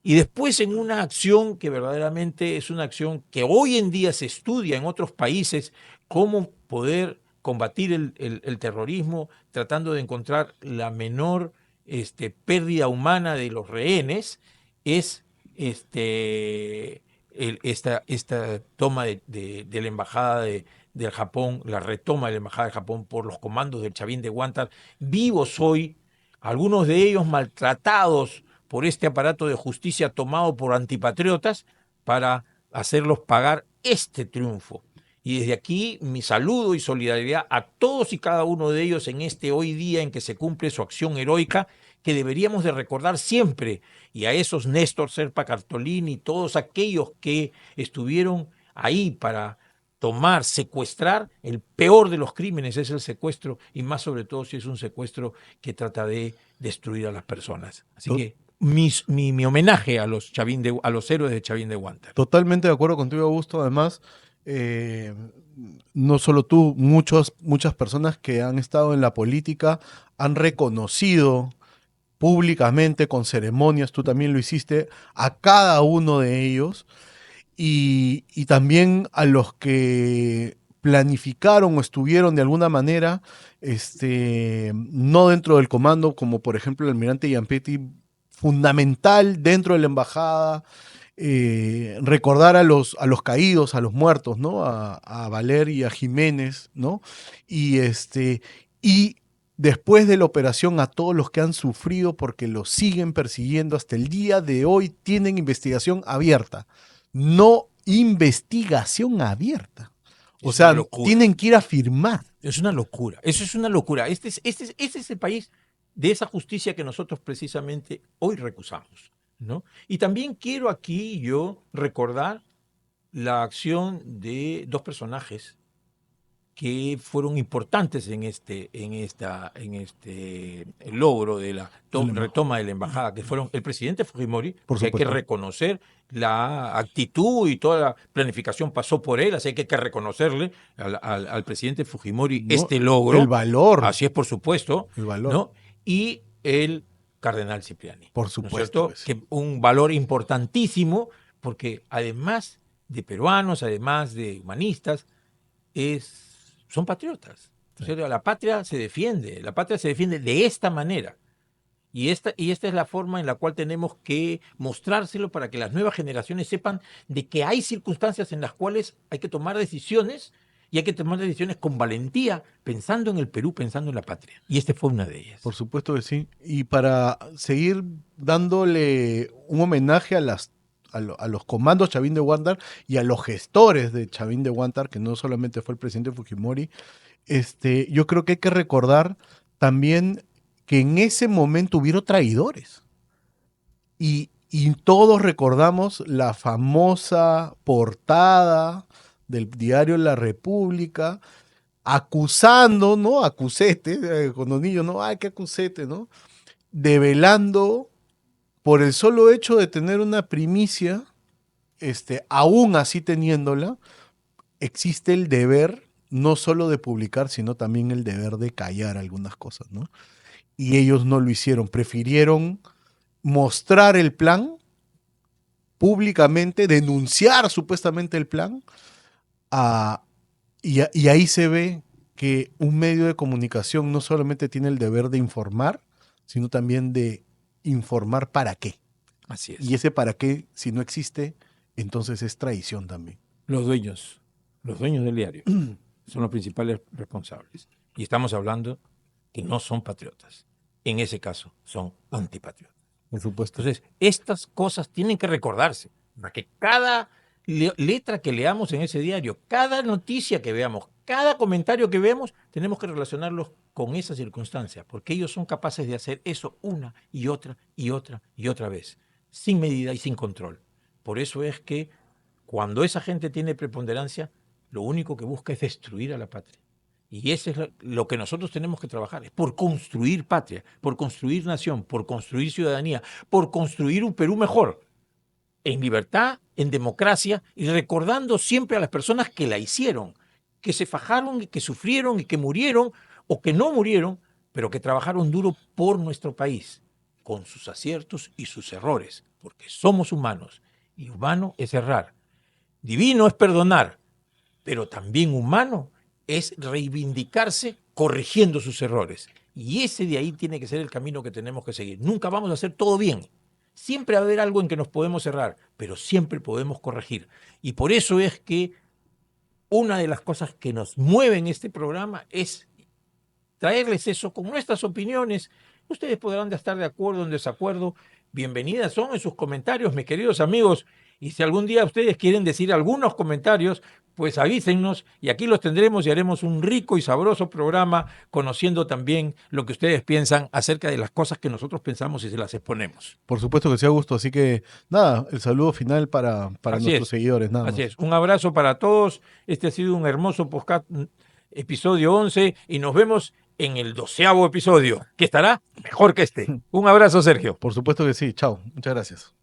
Y después en una acción que verdaderamente es una acción que hoy en día se estudia en otros países, cómo poder combatir el terrorismo, tratando de encontrar la menor pérdida humana de los rehenes, es esta toma de la embajada del Japón, la retoma de la embajada del Japón por los comandos del Chavín de Huántar, vivos hoy, algunos de ellos maltratados por este aparato de justicia tomado por antipatriotas para hacerlos pagar este triunfo. Y desde aquí mi saludo y solidaridad a todos y cada uno de ellos en este hoy día en que se cumple su acción heroica, que deberíamos de recordar siempre, y a esos Néstor Serpa Cartolini y todos aquellos que estuvieron ahí para tomar, secuestrar. El peor de los crímenes es el secuestro, y más sobre todo si es un secuestro que trata de destruir a las personas. Así que mi homenaje a a los héroes de Chavín de Huántar.
Totalmente de acuerdo contigo, Augusto. Además, eh, no solo tú, muchas personas que han estado en la política han reconocido públicamente, con ceremonias, tú también lo hiciste, a cada uno de ellos y también a los que planificaron o estuvieron de alguna manera, no dentro del comando, como por ejemplo el almirante Giampetti fundamental dentro de la embajada, recordar a los caídos, a los muertos, ¿no? A Valer y a Jiménez, ¿no? Y después de la operación a todos los que han sufrido porque los siguen persiguiendo hasta el día de hoy, tienen investigación abierta. No investigación abierta. O
Es
sea,
una locura.
tienen que ir a firmar.
Es una locura. Eso es una locura. Este es el país de esa justicia que nosotros precisamente hoy recusamos, ¿no? Y también quiero aquí yo recordar la acción de dos personajes que fueron importantes en este logro de la retoma de la embajada, que fueron el presidente Fujimori,
Por
que hay que
supuesto.
reconocer la actitud y toda la planificación pasó por él, así que hay que reconocerle al presidente Fujimori
¿No?
este logro.
El valor.
Así es, por supuesto.
El valor.
¿No? Y el cardenal Cipriani.
Por
¿No es
supuesto.
cierto? Que un valor importantísimo, porque además de peruanos, además de humanistas, son patriotas. O sea, la patria se defiende de esta manera. Y esta es la forma en la cual tenemos que mostrárselo para que las nuevas generaciones sepan de que hay circunstancias en las cuales hay que tomar decisiones y hay que tomar decisiones con valentía, pensando en el Perú, pensando en la patria. Y esta fue una de ellas.
Por supuesto que sí. Y para seguir dándole un homenaje a los comandos Chavín de Huántar y a los gestores de Chavín de Huántar, que no solamente fue el presidente Fujimori, yo creo que hay que recordar también que en ese momento hubieron traidores. Y todos recordamos la famosa portada del diario La República acusando, ¿no? Acusete, con los niños, ¿no? Ay, qué acusete, ¿no? Develando por el solo hecho de tener una primicia, aún así teniéndola, existe el deber no solo de publicar, sino también el deber de callar algunas cosas, ¿no? Y ellos no lo hicieron, prefirieron mostrar el plan públicamente, denunciar supuestamente el plan, y ahí se ve que un medio de comunicación no solamente tiene el deber de informar, sino también de informar para qué.
Así es.
Y ese para qué, si no existe, entonces es traición también.
Los dueños del diario son los principales responsables. Y estamos hablando que no son patriotas. En ese caso, son antipatriotas.
Por supuesto.
Entonces, estas cosas tienen que recordarse, para que cada letra que leamos en ese diario, cada noticia que veamos, cada comentario que veamos, tenemos que relacionarlos con esa circunstancia, porque ellos son capaces de hacer eso una y otra y otra y otra vez, sin medida y sin control. Por eso es que cuando esa gente tiene preponderancia, lo único que busca es destruir a la patria. Y eso es lo que nosotros tenemos que trabajar, es por construir patria, por construir nación, por construir ciudadanía, por construir un Perú mejor, en libertad, en democracia, y recordando siempre a las personas que la hicieron, que se fajaron y que sufrieron y que murieron o que no murieron, pero que trabajaron duro por nuestro país, con sus aciertos y sus errores, porque somos humanos, y humano es errar. Divino es perdonar, pero también humano es reivindicarse corrigiendo sus errores. Y ese de ahí tiene que ser el camino que tenemos que seguir. Nunca vamos a hacer todo bien. Siempre va a haber algo en que nos podemos errar, pero siempre podemos corregir. Y por eso es que una de las cosas que nos mueve en este programa es traerles eso con nuestras opiniones. Ustedes podrán estar de acuerdo o en desacuerdo. Bienvenidas son en sus comentarios, mis queridos amigos. Y si algún día ustedes quieren decir algunos comentarios, pues avísennos y aquí los tendremos y haremos un rico y sabroso programa conociendo también lo que ustedes piensan acerca de las cosas que nosotros pensamos y se las exponemos.
Por supuesto que sea gusto, así que nada, el saludo final para nuestros seguidores, nada más.
Así es, un abrazo para todos. Este ha sido un hermoso podcast, episodio 11, y nos vemos en el 12º episodio, que estará mejor que este. Un abrazo, Sergio.
Por supuesto que sí, chao, muchas gracias.